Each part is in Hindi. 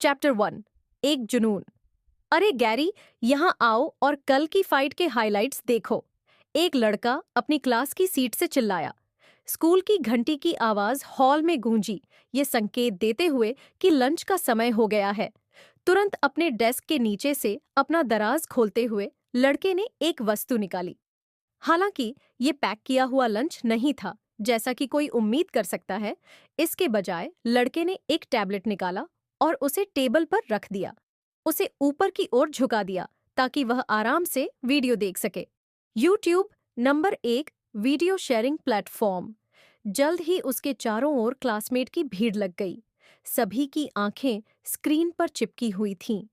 चैप्टर 1। एक जुनून। अरे गैरी, यहाँ आओ और कल की फाइट के हाइलाइट्स देखो। एक लड़का अपनी क्लास की सीट से चिल्लाया। स्कूल की घंटी की आवाज हॉल में गूंजी, ये संकेत देते हुए कि लंच का समय हो गया है। तुरंत अपने डेस्क के नीचे से अपना दराज खोलते हुए लड़के ने एक वस्तु निकाली। हालांकि ये पैक किया हुआ लंच नहीं था, जैसा कि कोई उम्मीद कर सकता है। इसके बजाय लड़के ने एक टैबलेट निकाला और उसे टेबल पर रख दिया। उसे ऊपर की ओर झुका दिया ताकि वह आराम से वीडियो देख सके। YouTube number 1 video sharing platform. जल्द ही उसके चारों ओर क्लासमेट की भीड़ लग गई। सभी की आंखें स्क्रीन पर चिपकी हुई थीं।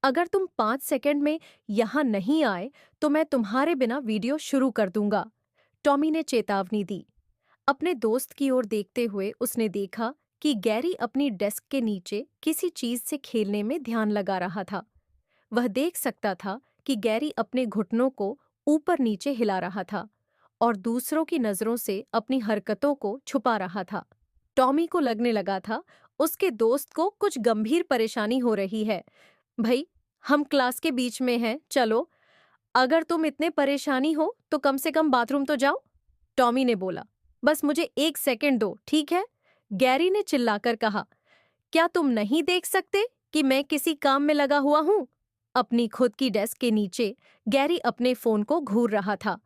अगर तुम 5 सेकंड में यहाँ नहीं आए तो मैं तुम्हारे बिना वीडियो शुरू कर दूंगा, टॉमी ने चेतावनी दी। अपने दोस्त की ओर देखते हुए उसने देखा कि गैरी अपनी डेस्क के नीचे किसी चीज से खेलने में ध्यान लगा रहा था। वह देख सकता था कि गैरी अपने घुटनों को ऊपर नीचे हिला रहा था और दूसरों की नजरों से अपनी हरकतों को छुपा रहा था। टॉमी को लगने लगा था उसके दोस्त को कुछ गंभीर परेशानी हो रही है। भाई, हम क्लास के बीच में हैं, चलो। अगर तुम इतने परेशानी हो तो कम से कम बाथरूम तो जाओ, टॉमी ने बोला। बस मुझे 1 सेकंड दो, ठीक है? गैरी ने चिल्लाकर कहा। क्या तुम नहीं देख सकते कि मैं किसी काम में लगा हुआ हूं? अपनी खुद की डेस्क के नीचे गैरी अपने फोन को घूर रहा था।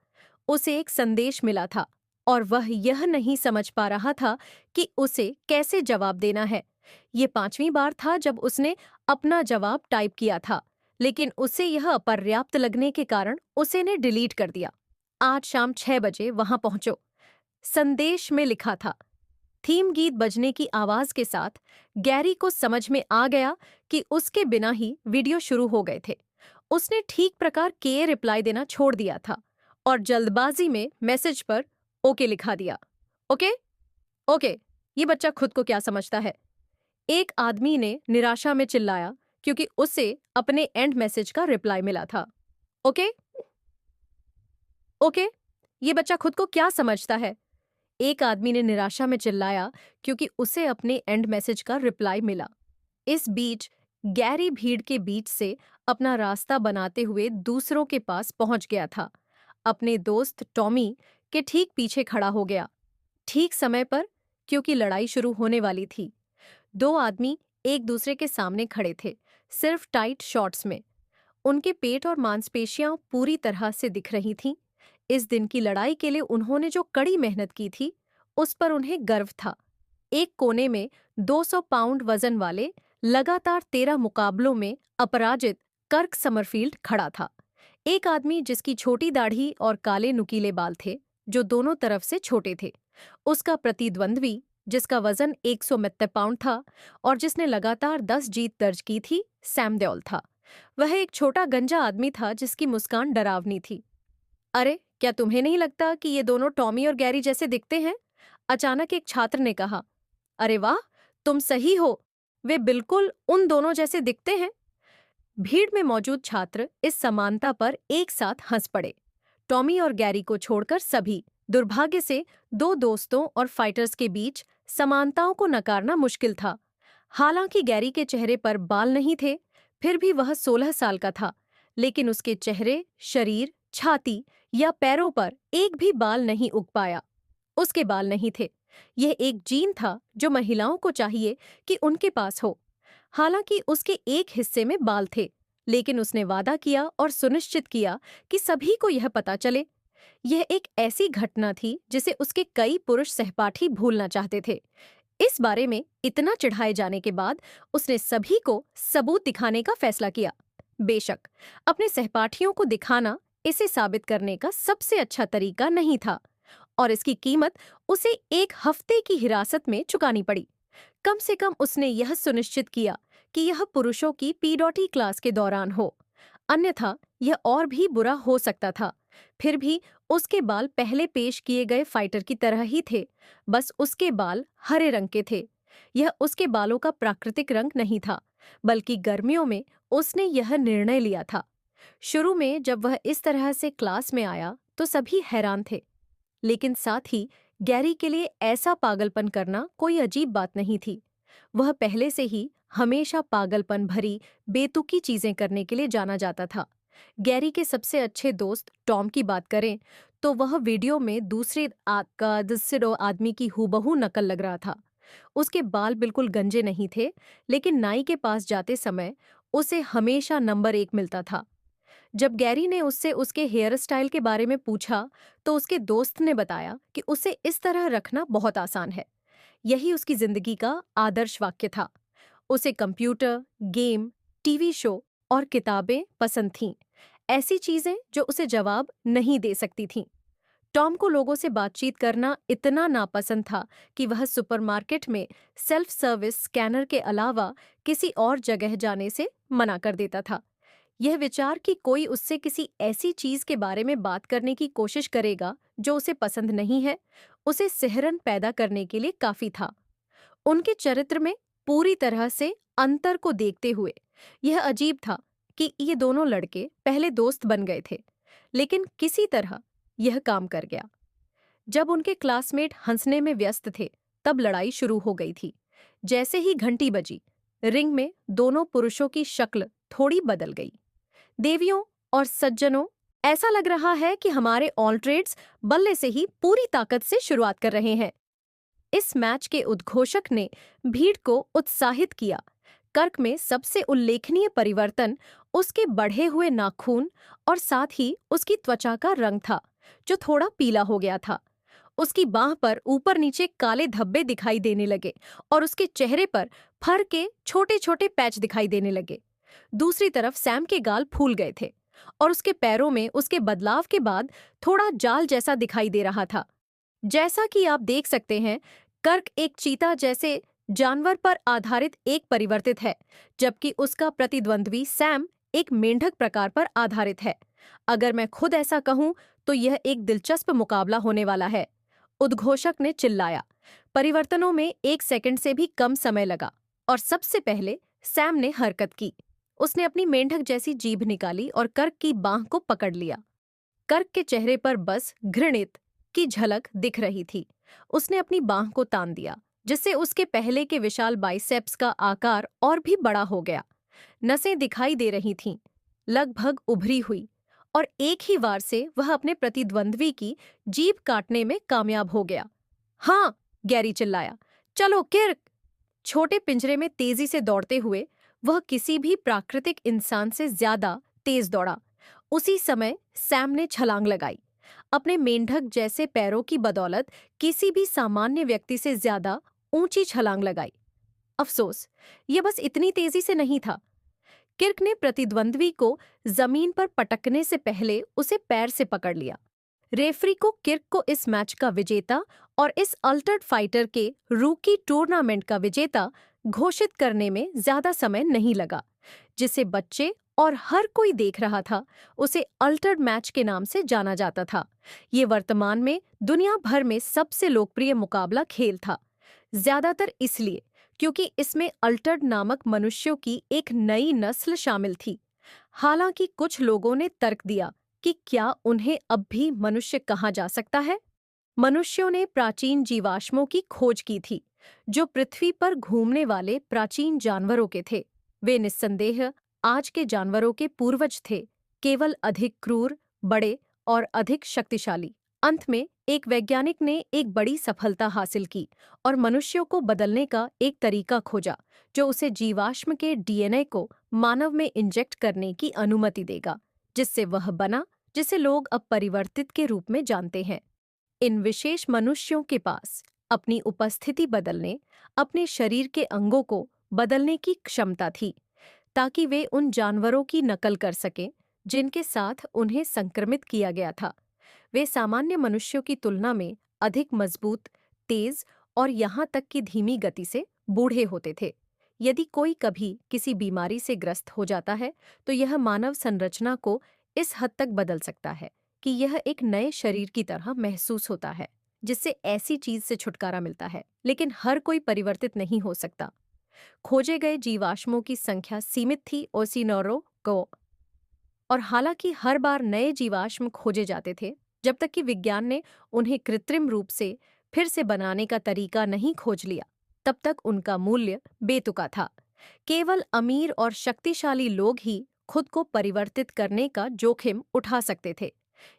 उसे एक संदेश मिला था और वह यह नहीं समझ पा रहा था कि उसे कैसे जवाब देना है। ये 5वीं बार था जब उसने अपना जवाब टाइप किया था, लेकिन उसे यह अपर्याप्त लगने के कारण उसे ने डिलीट कर दिया। आज शाम 6 बजे वहां पहुंचो, संदेश में लिखा था। थीम गीत बजने की आवाज के साथ गैरी को समझ में आ गया कि उसके बिना ही वीडियो शुरू हो गए थे। उसने ठीक प्रकार के रिप्लाई देना छोड़ दिया था और जल्दबाजी में मैसेज पर ओके लिखा दिया। ओके ओके, ये बच्चा खुद को क्या समझता है? एक आदमी ने निराशा में चिल्लाया क्योंकि उसे अपने एंड मैसेज का रिप्लाई मिला था। ओके ओके, ये बच्चा खुद को क्या समझता है? एक आदमी ने निराशा में चिल्लाया क्योंकि उसे अपने एंड मैसेज का रिप्लाई मिला। इस बीच गैरी भीड़ के बीच से अपना रास्ता बनाते हुए दूसरों के पास पहुंच गया था। अपने दोस्त टॉमी के ठीक पीछे खड़ा हो गया, ठीक समय पर, क्योंकि लड़ाई शुरू होने वाली थी। 2 आदमी एक दूसरे के सामने खड़े थे, सिर्फ टाइट शॉर्ट्स में। उनके पेट और मांसपेशियां पूरी तरह से दिख रही थीं। इस दिन की लड़ाई के लिए उन्होंने जो कड़ी मेहनत की थी, उस पर उन्हें गर्व था। एक कोने में 200 पाउंड वजन वाले लगातार 13 मुकाबलों में अपराजित कर्क समरफील्ड खड़ा था। एक आदमी जिसकी छोटी दाढ़ी और काले नुकीले बाल थे, जो दोनों तरफ से छोटे थे। उसका प्रतिद्वंद्वी, जिसका वजन 190 पाउंड था और जिसने लगातार 10 जीत दर्ज की थी, सैम देओल था। वह एक छोटा गंजा आदमी था जिसकी मुस्कान डरावनी थी। अरे, क्या तुम्हें नहीं लगता कि ये दोनों टॉमी और गैरी जैसे दिखते हैं? अचानक एक छात्र ने कहा। अरे वाह, तुम सही हो, वे बिल्कुल उन दोनों जैसे दिखते हैं। भीड़ में मौजूद छात्र इस समानता पर एक साथ हंस पड़े। टॉमी और गैरी को छोड़कर सभी। दुर्भाग्य से 2 दोस्तों और फाइटर्स के बीच समानताओं को नकारना मुश्किल था। हालांकि गैरी के चेहरे पर बाल नहीं थे, फिर भी वह 16 साल का था, लेकिन उसके चेहरे, शरीर, छाती या पैरों पर एक भी बाल नहीं उग पाया। उसके बाल नहीं थे। यह एक जीन था जो महिलाओं को चाहिए कि उनके पास हो। हालांकि उसके एक हिस्से में बाल थे, लेकिन उसने वादा किया और सुनिश्चित किया कि सभी को यह पता चले। यह एक ऐसी घटना थी जिसे उसके कई पुरुष सहपाठी भूलना चाहते थे। इस बारे में इतना चिढ़ाए जाने के बाद उसने सभी को सबूत दिखाने का फैसला किया। बेशक, अपने सहपाठियों को दिखाना इसे साबित करने का सबसे अच्छा तरीका नहीं था और इसकी कीमत उसे 1 हफ्ते की हिरासत में चुकानी पड़ी। कम से कम उसने यह सुनिश्चित किया कि यह पुरुषों की पीडॉटी क्लास के दौरान हो, अन्यथा यह और भी बुरा हो सकता था। फिर भी उसके बाल पहले पेश किए गए फाइटर की तरह ही थे, बस उसके बाल हरे रंग के थे। यह उसके बालों का प्राकृतिक रंग नहीं था, बल्कि गर्मियों में उसने यह निर्णय लिया था। शुरू में जब वह इस तरह से क्लास में आया तो सभी हैरान थे, लेकिन साथ ही गैरी के लिए ऐसा पागलपन करना कोई अजीब बात नहीं थी। वह पहले से ही हमेशा पागलपन भरी बेतुकी चीजें करने के लिए जाना जाता था। गैरी के सबसे अच्छे दोस्त टॉम की बात करें तो वह वीडियो में दूसरे आदमी की हूबहू नकल लग रहा था। उसके बाल बिल्कुल गंजे नहीं थे, लेकिन नाई के पास जाते समय उसे हमेशा नंबर 1 मिलता था। जब गैरी ने उससे उसके हेयर स्टाइल के बारे में पूछा, तो उसके दोस्त ने बताया कि उसे इस तरह रखना बहुत आसान है। यही उसकी जिंदगी का आदर्श वाक्य था। उसे कंप्यूटर, गेम, टीवी शो और किताबें पसंद थीं, ऐसी चीजें जो उसे जवाब नहीं दे सकती थीं। टॉम को लोगों से बातचीत करना इतना नापसंद था कि वह सुपरमार्केट में सेल्फ सर्विस स्कैनर के अलावा किसी और जगह जाने से मना कर देता था। यह विचार कि कोई उससे किसी ऐसी चीज के बारे में बात करने की कोशिश करेगा जो उसे पसंद नहीं है, उसे सिहरन पैदा करने के लिए काफी था। उनके चरित्र में पूरी तरह से अंतर को देखते हुए यह अजीब था कि ये दोनों लड़के पहले दोस्त बन गए थे, लेकिन किसी तरह यह काम कर गया। जब उनके क्लासमेट हंसने में व्यस्त थे, तब लड़ाई शुरू हो गई थी। जैसे ही घंटी बजी, रिंग में दोनों पुरुषों की शक्ल थोड़ी बदल गई। देवियों और सज्जनों, ऐसा लग रहा है कि हमारे ऑल ट्रेड्स बल्ले से ही पूरी ताकत से शुरुआत कर रहे हैं। इस मैच के उद्घोषक ने भीड़ को उत्साहित किया। कर्क में सबसे उल्लेखनीय परिवर्तन उसके बढ़े हुए नाखून और साथ ही उसकी त्वचा का रंग था, जो थोड़ा पीला हो गया था। उसकी बाह पर ऊपर नीचे काले धब्बे दिखाई देने लगे और उसके चेहरे पर फर के छोटे छोटे पैच दिखाई देने लगे। दूसरी तरफ सैम के गाल फूल गए थे और उसके पैरों में उसके बदलाव के बाद थोड़ा जाल जैसा दिखाई दे रहा था। जैसा कि आप देख सकते हैं, कर्क एक चीता जैसे जानवर पर आधारित एक परिवर्तित है, जबकि उसका प्रतिद्वंद्वी सैम एक मेंढक प्रकार पर आधारित है। अगर मैं खुद ऐसा कहूं तो यह एक दिलचस्प मुकाबला होने वाला है, उद्घोषक ने चिल्लाया। परिवर्तनों में 1 सेकंड से भी कम समय लगा और सबसे पहले सैम ने हरकत की। उसने अपनी मेंढक जैसी जीभ निकाली और कर्क की बांह को पकड़ लिया। कर्क के चेहरे पर बस घृणित की झलक दिख रही थी। उसने अपनी बांह को तान दिया, जिससे उसके पहले के विशाल बाइसेप्स का आकार और भी बड़ा हो गया। नसें दिखाई दे रही थीं, लगभग उभरी हुई, और एक ही वार से वह अपने प्रतिद्वंद्वी की जीभ काटने में कामयाब हो गया। हाँ, गैरी चिल्लाया, चलो किर्क! छोटे पिंजरे में तेजी से दौड़ते हुए वह किसी भी प्राकृतिक इंसान से ज्यादा तेज दौड़ा। उसी समय सैम ने छलांग लगाई। अपने मेंढक जैसे पैरों की बदौलत किसी भी सामान्य व्यक्ति से ज्यादा ऊंची छलांग लगाई। अफसोस, यह बस इतनी तेजी से नहीं था। किर्क ने प्रतिद्वंद्वी को जमीन पर पटकने से पहले उसे पैर से पकड़ लिया। रेफरी को किर्क को इस मैच का विजेता और इस अल्टर्ड फाइटर के रूकी टूर्नामेंट का विजेता घोषित करने में ज्यादा समय नहीं लगा। जिसे बच्चे और हर कोई देख रहा था, उसे अल्टर्ड मैच के नाम से जाना जाता था। ये वर्तमान में दुनिया भर में सबसे लोकप्रिय मुकाबला खेल था, ज्यादातर इसलिए क्योंकि इसमें अल्टर्ड नामक मनुष्यों की एक नई नस्ल शामिल थी। हालांकि कुछ लोगों ने तर्क दिया कि क्या उन्हें अब भी मनुष्य कहा जा सकता है। मनुष्यों ने प्राचीन जीवाश्मों की खोज की थी, जो पृथ्वी पर घूमने वाले प्राचीन जानवरों के थे। वे निस्संदेह आज के जानवरों के पूर्वज थे, केवल अधिक क्रूर, बड़े और अधिक शक्तिशाली। अंत में एक वैज्ञानिक ने एक बड़ी सफलता हासिल की और मनुष्यों को बदलने का एक तरीका खोजा, जो उसे जीवाश्म के डीएनए को मानव में इंजेक्ट करने की अनुमति देगा, जिससे वह बना जिसे लोग अब परिवर्तित के रूप में जानते हैं। इन विशेष मनुष्यों के पास अपनी उपस्थिति बदलने, अपने शरीर के अंगों को बदलने की क्षमता थी, ताकि वे उन जानवरों की नकल कर सकें जिनके साथ उन्हें संक्रमित किया गया था। वे सामान्य मनुष्यों की तुलना में अधिक मजबूत, तेज और यहाँ तक कि धीमी गति से बूढ़े होते थे। यदि कोई कभी किसी बीमारी से ग्रस्त हो जाता है, तो यह मानव संरचना को इस हद तक बदल सकता है कि यह एक नए शरीर की तरह महसूस होता है, जिससे ऐसी चीज से छुटकारा मिलता है। लेकिन हर कोई परिवर्तित नहीं हो सकता। खोजे गए जीवाश्मों की संख्या सीमित थी ओसिनोरो को, और हालांकि हर बार नए जीवाश्म खोजे जाते थे, जब तक कि विज्ञान ने उन्हें कृत्रिम रूप से फिर से बनाने का तरीका नहीं खोज लिया, तब तक उनका मूल्य बेतुका था। केवल अमीर और शक्तिशाली लोग ही खुद को परिवर्तित करने का जोखिम उठा सकते थे।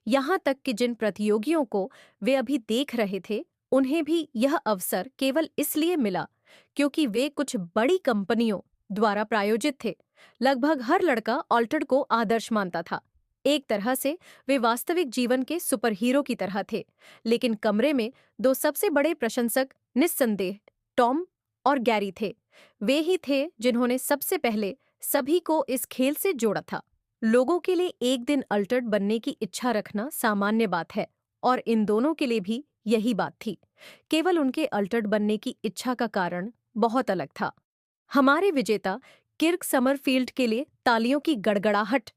यहाँ तक कि जिन प्रतियोगियों को वे अभी देख रहे थे, उन्हें भी यह अवसर केवल इसलिए मिला क्योंकि वे कुछ बड़ी कंपनियों द्वारा प्रायोजित थे। लगभग हर लड़का ऑल्टर्ड को आदर्श मानता था। एक तरह से वे वास्तविक जीवन के सुपर हीरो की तरह थे। लेकिन कमरे में दो सबसे बड़े प्रशंसक निस्संदेह टॉम और गैरी थे। वे ही थे जिन्होंने सबसे पहले सभी को इस खेल से जोड़ा था। लोगों के लिए एक दिन अल्टर्ड बनने की इच्छा रखना सामान्य बात है, और इन दोनों के लिए भी यही बात थी। केवल उनके अल्टर्ड बनने की इच्छा का कारण बहुत अलग था। हमारे विजेता किर्क समरफील्ड के लिए तालियों की गड़गड़ाहट।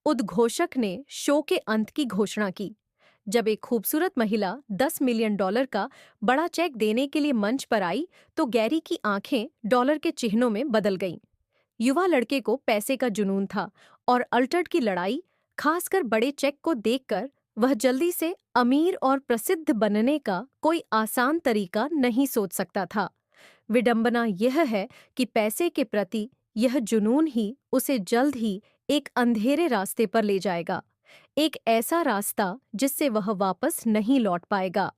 उद्घोषक ने शो के अंत की घोषणा की। जब एक खूबसूरत महिला $10 मिलियन का बड़ा चेक देने के लिए मंच पर आई, तो गैरी की आंखें डॉलर के चिन्हों में बदल गईं। युवा लड़के को पैसे का जुनून था, और अल्टर्ड की लड़ाई, खासकर बड़े चेक को देखकर, वह जल्दी से अमीर और प्रसिद्ध बनने का कोई आसान तरीका नहीं सोच सकता था। विडंबना यह है कि पैसे के प्रति यह जुनून ही उसे जल्द ही एक अंधेरे रास्ते पर ले जाएगा, एक ऐसा रास्ता जिससे वह वापस नहीं लौट पाएगा।